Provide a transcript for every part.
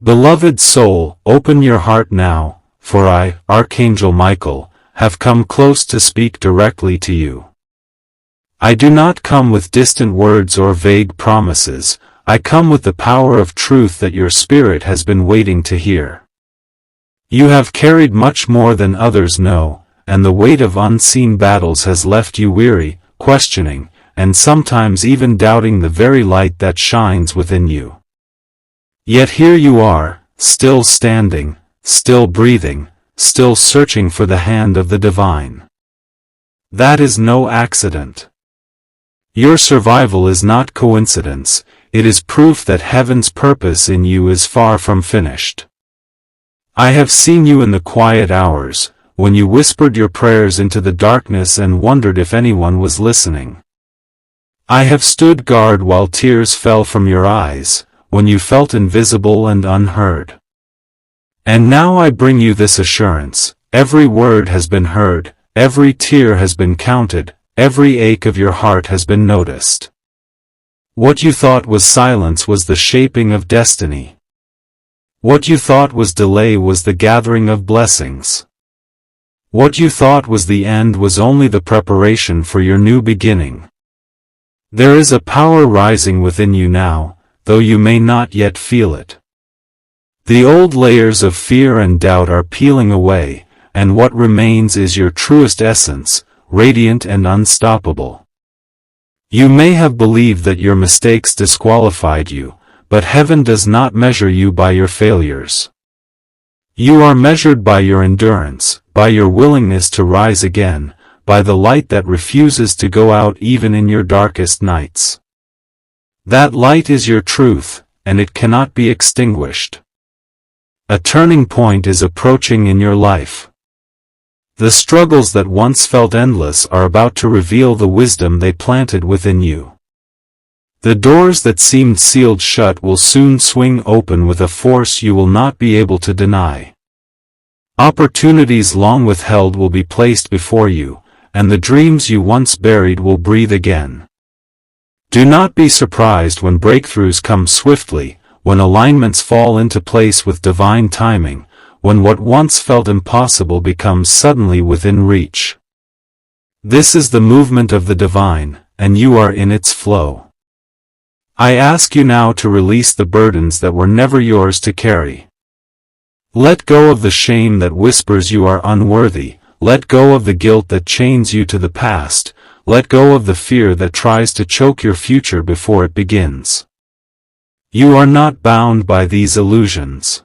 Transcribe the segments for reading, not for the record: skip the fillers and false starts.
Beloved soul, open your heart now, for I, Archangel Michael, have come close to speak directly to you. I do not come with distant words or vague promises, I come with the power of truth that your spirit has been waiting to hear. You have carried much more than others know, and the weight of unseen battles has left you weary, questioning, and sometimes even doubting the very light that shines within you. Yet here you are, still standing, still breathing, still searching for the hand of the divine. That is no accident. Your survival is not coincidence, it is proof that heaven's purpose in you is far from finished. I have seen you in the quiet hours, when you whispered your prayers into the darkness and wondered if anyone was listening. I have stood guard while tears fell from your eyes, when you felt invisible and unheard. And now I bring you this assurance, every word has been heard, every tear has been counted, every ache of your heart has been noticed. What you thought was silence was the shaping of destiny. What you thought was delay was the gathering of blessings. What you thought was the end was only the preparation for your new beginning. There is a power rising within you now, though you may not yet feel it. The old layers of fear and doubt are peeling away, and what remains is your truest essence, radiant and unstoppable. You may have believed that your mistakes disqualified you, but heaven does not measure you by your failures. You are measured by your endurance, by your willingness to rise again, by the light that refuses to go out even in your darkest nights. That light is your truth, and it cannot be extinguished. A turning point is approaching in your life. The struggles that once felt endless are about to reveal the wisdom they planted within you. The doors that seemed sealed shut will soon swing open with a force you will not be able to deny. Opportunities long withheld will be placed before you, and the dreams you once buried will breathe again. Do not be surprised when breakthroughs come swiftly, when alignments fall into place with divine timing, when what once felt impossible becomes suddenly within reach. This is the movement of the divine, and you are in its flow. I ask you now to release the burdens that were never yours to carry. Let go of the shame that whispers you are unworthy, let go of the guilt that chains you to the past, let go of the fear that tries to choke your future before it begins. You are not bound by these illusions.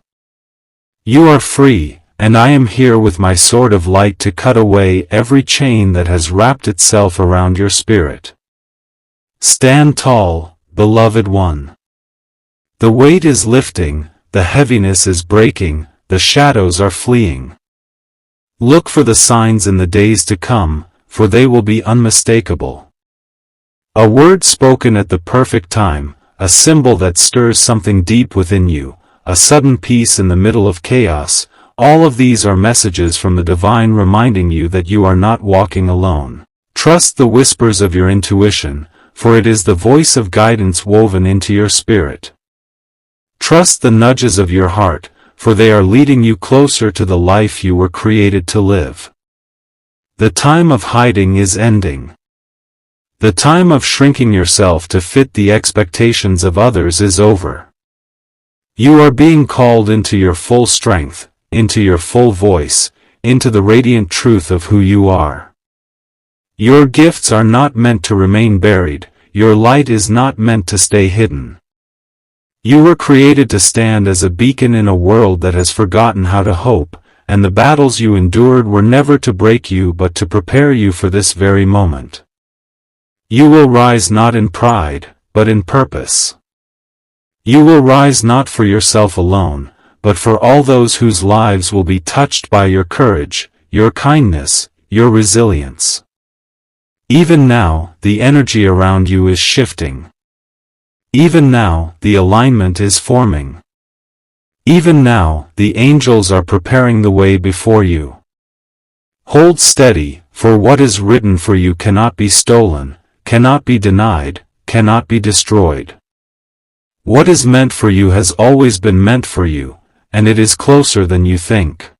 You are free, and I am here with my sword of light to cut away every chain that has wrapped itself around your spirit. Stand tall, beloved one. The weight is lifting, the heaviness is breaking, the shadows are fleeing. Look for the signs in the days to come, for they will be unmistakable. A word spoken at the perfect time, a symbol that stirs something deep within you, a sudden peace in the middle of chaos, all of these are messages from the divine reminding you that you are not walking alone. Trust the whispers of your intuition, for it is the voice of guidance woven into your spirit. Trust the nudges of your heart, for they are leading you closer to the life you were created to live. The time of hiding is ending. The time of shrinking yourself to fit the expectations of others is over. You are being called into your full strength, into your full voice, into the radiant truth of who you are. Your gifts are not meant to remain buried, your light is not meant to stay hidden. You were created to stand as a beacon in a world that has forgotten how to hope, and the battles you endured were never to break you but to prepare you for this very moment. You will rise not in pride, but in purpose. You will rise not for yourself alone, but for all those whose lives will be touched by your courage, your kindness, your resilience. Even now, the energy around you is shifting. Even now, the alignment is forming. Even now, the angels are preparing the way before you. Hold steady, for what is written for you cannot be stolen, cannot be denied, cannot be destroyed. What is meant for you has always been meant for you, and it is closer than you think.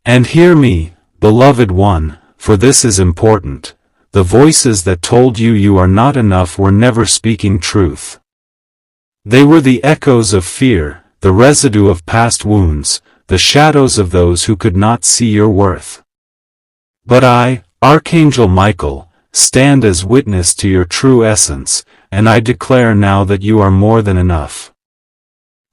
And hear me, beloved one, for this is important. The voices that told you you are not enough were never speaking truth. They were the echoes of fear, the residue of past wounds, the shadows of those who could not see your worth. But I, Archangel Michael, stand as witness to your true essence, and I declare now that you are more than enough.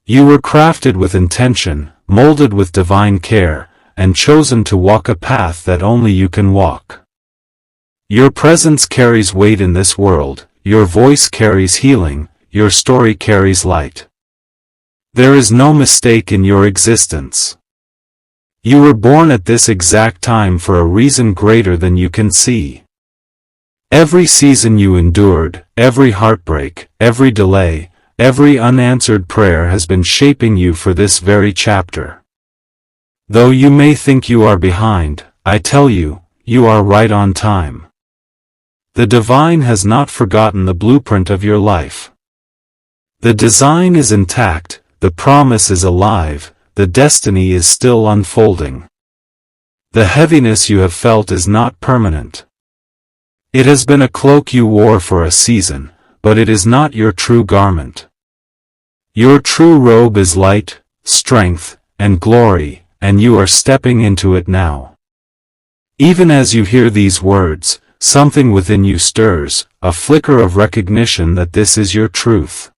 You were crafted with intention, molded with divine care, and chosen to walk a path that only you can walk. Your presence carries weight in this world, your voice carries healing, your story carries light. There is no mistake in your existence. You were born at this exact time for a reason greater than you can see. Every season you endured, every heartbreak, every delay, every unanswered prayer has been shaping you for this very chapter. Though you may think you are behind, I tell you, you are right on time. The divine has not forgotten the blueprint of your life. The design is intact, the promise is alive, the destiny is still unfolding. The heaviness you have felt is not permanent. It has been a cloak you wore for a season, but it is not your true garment. Your true robe is light, strength, and glory, and you are stepping into it now. Even as you hear these words, something within you stirs, a flicker of recognition that this is your truth.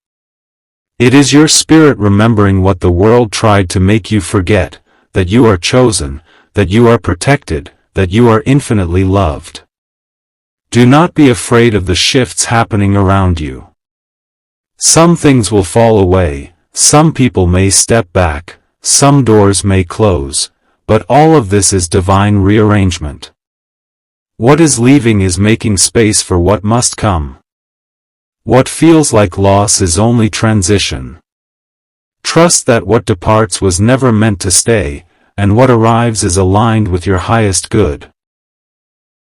It is your spirit remembering what the world tried to make you forget, that you are chosen, that you are protected, that you are infinitely loved. Do not be afraid of the shifts happening around you. Some things will fall away, some people may step back, some doors may close, but all of this is divine rearrangement. What is leaving is making space for what must come. What feels like loss is only transition. Trust that what departs was never meant to stay, and what arrives is aligned with your highest good.